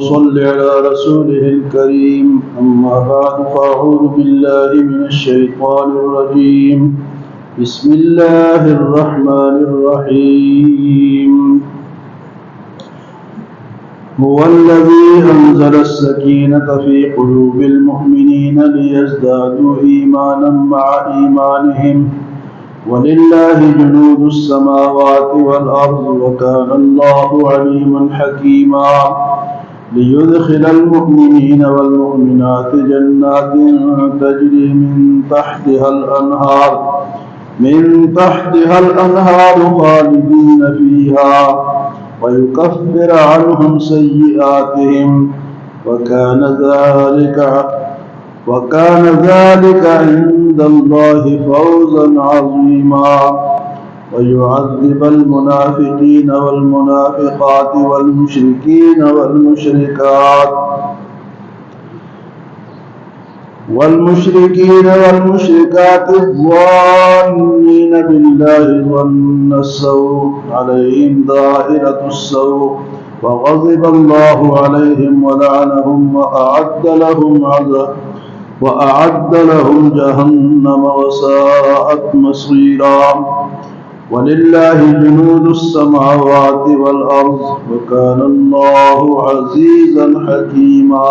صل على رسوله الكريم أما بعد فأعوذ بالله من الشيطان الرجيم بسم الله الرحمن الرحيم هو الذي أنزل السكينة في قلوب المؤمنين ليزدادوا إيمانا مع إيمانهم ولله جنود السماوات والأرض وكان الله عليما حكيما ليدخل المؤمنين والمؤمنات جنات تجري من تحتها الأنهار خالدين فيها ويكفر عنهم سيئاتهم وكان ذلك عند الله فوزا عظيما ويعذب المنافقين والمنافقات والمشركين والمشركات الظانين بالله ظن السوء عليهم دائرة السوء وغضب الله عليهم ولعنهم وأعد لهم جهنم وساءت مصيرا ولله جنود السماوات والأرض وكان الله عزيزا حكيما۔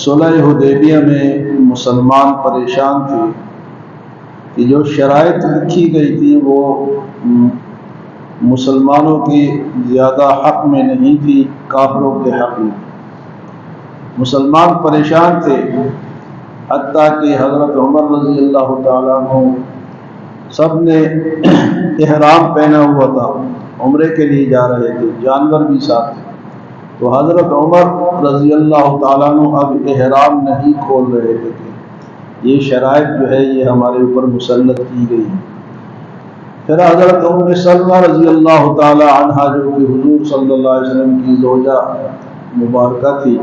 صلح حدیبیہ میں مسلمان پریشان تھے کہ جو شرائط لکھی گئی تھی وہ مسلمانوں کی زیادہ حق میں نہیں تھی، کافروں کے حق میں۔ مسلمان پریشان تھے، حتیٰ کہ حضرت عمر رضی اللہ تعالیٰ عنہ سب نے احرام پہنا ہوا تھا، عمرے کے لیے جا رہے تھے، جانور بھی ساتھ تھے، تو حضرت عمر رضی اللہ تعالیٰ عنہ اب احرام نہیں کھول رہے تھے۔ یہ شرائط جو ہے یہ ہمارے اوپر مسلط کی گئی ہے۔ پھر حضرت ام سلمہ رضی اللہ تعالیٰ عنہا جو کہ حضور صلی اللہ علیہ وسلم کی زوجہ مبارکہ تھی،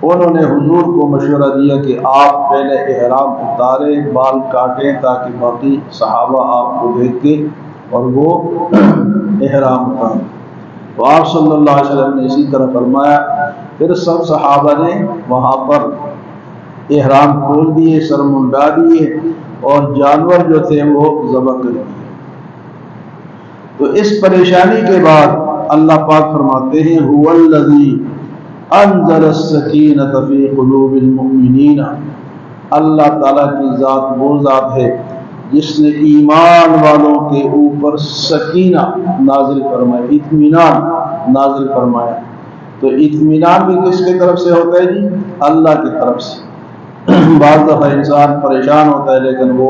انہوں نے حضور کو مشورہ دیا کہ آپ پہلے احرام اتاریں، بال کاٹیں تاکہ باقی صحابہ آپ کو دیکھیں اور وہ احرام اتاریں۔ تو آپ صلی اللہ علیہ وسلم نے اسی طرح فرمایا۔ پھر سب صحابہ نے وہاں پر احرام کھول دیے، سر منڈا دیے اور جانور جو تھے وہ ذبح کر دیے۔ تو اس پریشانی کے بعد اللہ پاک فرماتے ہیں هو الذی انزل السکینۃ فی قلوب المؤمنین، اللہ تعالیٰ کی ذات وہ ذات ہے جس نے ایمان والوں کے اوپر سکینہ نازل فرمایا، اطمینان نازل فرمایا۔ تو اطمینان بھی کس کی طرف سے ہوتا ہے جی؟ اللہ کی طرف سے۔ بعض دفعہ انسان پریشان ہوتا ہے لیکن وہ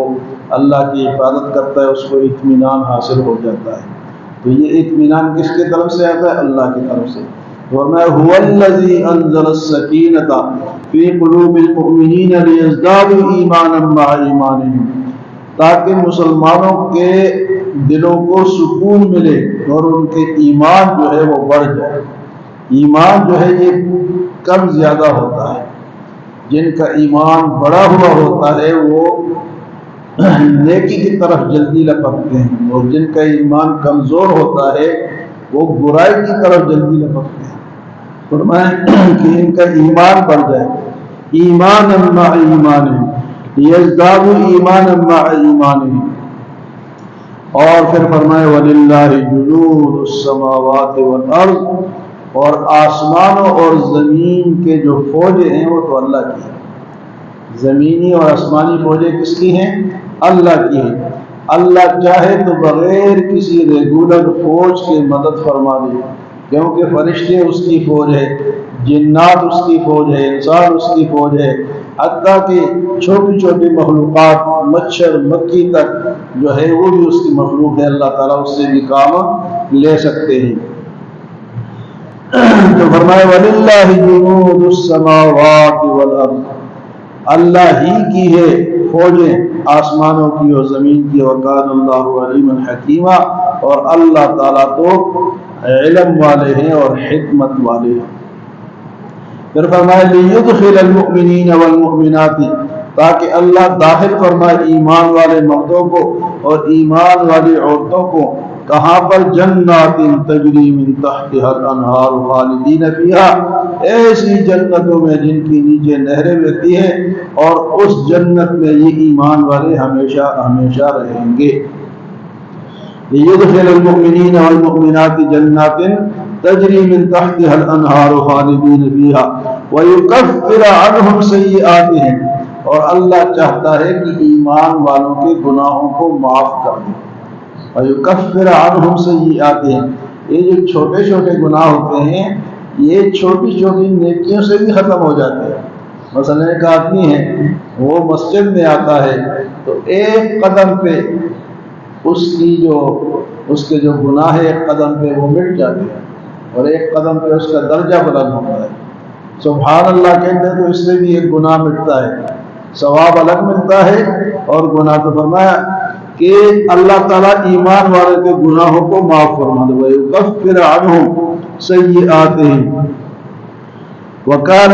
اللہ کی عبادت کرتا ہے، اس کو اطمینان حاصل ہو جاتا ہے۔ تو یہ اطمینان کس کی طرف سے آتا ہے؟ اللہ کی طرف سے۔ فرمایا هو الذی انزل السکینۃ فی قلوب المؤمنین لیزدادوا ایمانا مع ایمانہم، تاکہ مسلمانوں کے دلوں کو سکون ملے اور ان کے ایمان جو ہے وہ بڑھ جائے۔ ایمان جو ہے یہ کم زیادہ ہوتا ہے، جن کا ایمان بڑا ہوا ہوتا ہے وہ نیکی کی طرف جلدی لپکتے ہیں، اور جن کا ایمان کمزور ہوتا ہے وہ برائی کی طرف جلدی لپکتے ہیں۔ فرمائیں کہ ان کا ایمان بڑھ جائے، ایمانا مع ایمانہم لیزدادوا ایمانا مع ایمانہم۔ اور پھر فرمائے وَلِلَّهِ جُنُودُ السَّمَاوَاتِ وَالْأَرْضِ، اور آسمانوں اور زمین کے جو فوجیں ہیں وہ تو اللہ کی ہیں۔ زمینی اور آسمانی فوجیں کس کی ہیں؟ اللہ کی ہیں۔ اللہ چاہے تو بغیر کسی ریگولر فوج کے مدد فرما دے، کیونکہ فرشتے اس کی فوج ہے، جنات اس کی فوج ہے، انسان اس کی فوج ہے، حتیٰ کہ چھوٹی چھوٹی مخلوقات مچھر مکھی تک جو ہے وہ بھی اس کی مخلوق ہے، اللہ تعالیٰ اس سے بھی کام لے سکتے ہیں۔ تو فرمایا وَلِلَّهِ جُنُودُ السَّمَاوَاتِ وَالْأَرْضِ، اللہ ہی کی ہے فوجیں آسمانوں کی اور زمین کی، وَكَانَ اللَّهُ عَلِيمًا حَكِيمًا، اور اللہ تعالیٰ تو علم والے ہیں اور حکمت والے ہیں۔ پھر فرمایا لِيُدْخِلَ الْمُؤْمِنِينَ وَالْمُؤْمِنَاتِ، تاکہ اللہ داخل فرمائے ایمان والے مردوں کو اور ایمان والی عورتوں کو کہاں پر؟ جنات تجری من تحتها الانہار خالدین فیہا، ایسی جنتوں میں جن کی نیچے نہریں بہتی ہیں، اور اس جنت میں یہ ایمان والے ہمیشہ ہمیشہ رہیں گے۔ لِيُدْخِلَ الْمُؤْمِنِينَ وَالْمُؤْمِنَاتِ جَنَّاتٍ تَجْرِي مِنْ تَحْتِهَا الْأَنْهَارُ خَالِدِينَ فِيهَا وَيُكَفِّرَ عَنْهُمْ سَيِّئَاتِهِمْ، اور اللہ چاہتا ہے کہ ایمان والوں کے گناہوں کو معاف کر دے۔ وَيُكَفِّرَ عَنْهُمْ سَيِّئَاتِهِمْ، یہ جو چھوٹے چھوٹے گناہ ہوتے ہیں یہ چھوٹی چھوٹی نیکیوں سے بھی ختم ہو جاتے ہیں۔ مثلا ایک آدمی ہے وہ مسجد میں آتا ہے تو ایک قدم پہ اس کے جو گناہ ہے ایک قدم پہ وہ مٹ جاتے ہیں، اور ایک قدم پہ اس کا درجہ بلند ہوتا ہے۔ سبحان اللہ کہتے ہیں تو اس سے بھی ایک گناہ مٹتا ہے، ثواب الگ ملتا ہے اور گناہ۔ تو فرمایا کہ اللہ تعالیٰ ایمان والے کے گناہوں کو معاف فرما دے، وَيُكَفِّرَ عَنْهُمْ سَيِّئَاتِهِمْ وَكَانَ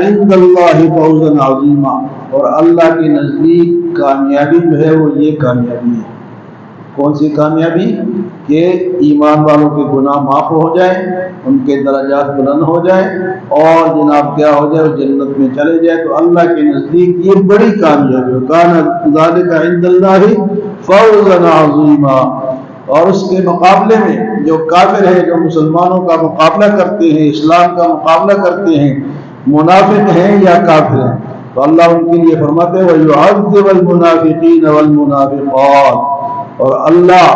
عِندَ اللَّهِ فَوْزًا عَظِيمًا، اور اللہ کے نزدیک کامیابی جو ہے وہ یہ کامیابی ہے۔ کون سی کامیابی؟ کہ ایمان والوں کے گناہ معاف ہو جائیں، ان کے درجات بلند ہو جائیں، اور جناب کیا ہو جائے، وہ جنت میں چلے جائے۔ تو اللہ کے نزدیک یہ بڑی کامیابی ہے، كَانَ ذَلِكَ عِندَ اللَّهِ فَوْزًا عَظِيمًا۔ اور اس کے مقابلے میں جو کافر ہے، جو مسلمانوں کا مقابلہ کرتے ہیں، اسلام کا مقابلہ کرتے ہیں، منافق ہیں یا کافر ہیں، تو اللہ ان کے لیے فرماتے ہیں وَيُعَذِّبَ الْمُنَافِقِينَ وَالْمُنَافِقَاتِ، اور اللہ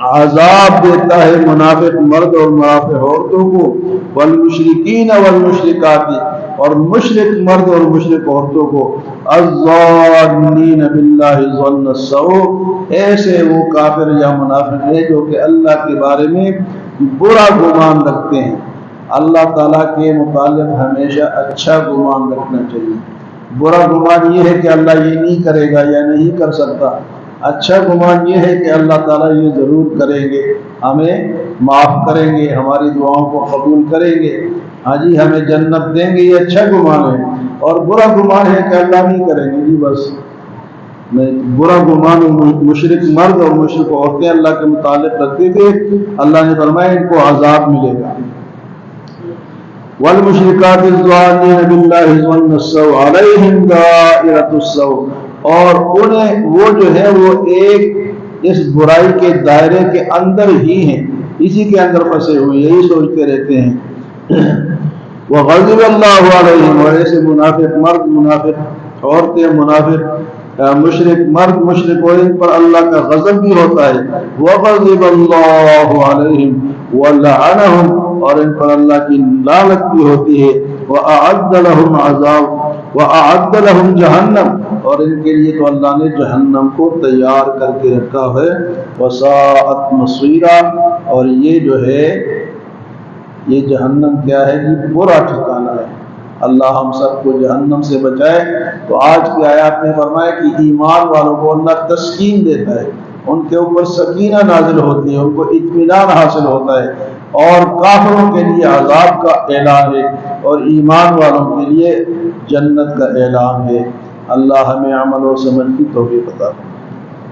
عذاب دیتا ہے منافق مرد اور منافق عورتوں کو، والمشرکین والمشرکات، اور مشرک مرد اور مشرک عورتوں کو، الظانین باللہ ظن السوء، ایسے وہ کافر یا منافق ہے جو کہ اللہ کے بارے میں برا گمان رکھتے ہیں۔ اللہ تعالیٰ کے متعلق ہمیشہ اچھا گمان رکھنا چاہیے۔ برا گمان یہ ہے کہ اللہ یہ نہیں کرے گا یا نہیں کر سکتا، اچھا گمان یہ ہے کہ اللہ تعالیٰ یہ ضرور کریں گے، ہمیں معاف کریں گے، ہماری دعاؤں کو قبول کریں گے، ہاں جی ہمیں جنت دیں گے، یہ اچھا گمان ہے۔ اور برا گمان ہے کہ اللہ نہیں کریں گے، جی بس برا گمان مشرک مرد اور مشرک عورتیں اللہ کے متعلق رکھتے تھے، اللہ نے فرمایا ان کو عذاب ملے گا۔ والمشرکات الظانین باللہ ظن السوء علیہم دائرۃ السوء، اور انہیں وہ جو ہے وہ ایک اس برائی کے دائرے کے اندر ہی ہیں، اسی کے اندر پھنسے ہوئے، یہی سوچتے رہتے ہیں۔ وغضب اللہ علیہم، اور ایسے منافق مرد منافق عورتیں منافق مشرک مرد مشرک، اور ان پر اللہ کا غضب بھی ہوتا ہے۔ وغضب اللہ علیہم ولعنہم، اور ان پر اللہ کی لعنت بھی ہوتی ہے۔ وأعد لهم عذاب وأعد لهم جہنم، اور ان کے لیے تو اللہ نے جہنم کو تیار کر کے رکھا ہے۔ وساءت مصیرا، اور یہ جو ہے یہ جہنم کیا ہے جی، برا ٹھکانہ ہے۔ اللہ ہم سب کو جہنم سے بچائے۔ تو آج کی آیات میں فرمایا کہ ایمان والوں کو اللہ تسکین دیتا ہے، ان کے اوپر سکینہ نازل ہوتی ہے، ان کو اطمینان حاصل ہوتا ہے، اور کافروں کے لیے عذاب کا اعلان ہے، اور ایمان والوں کے لیے جنت کا اعلان ہے۔ اللہ ہمیں عمل و سمجھ کی توفیق عطا فرمائے۔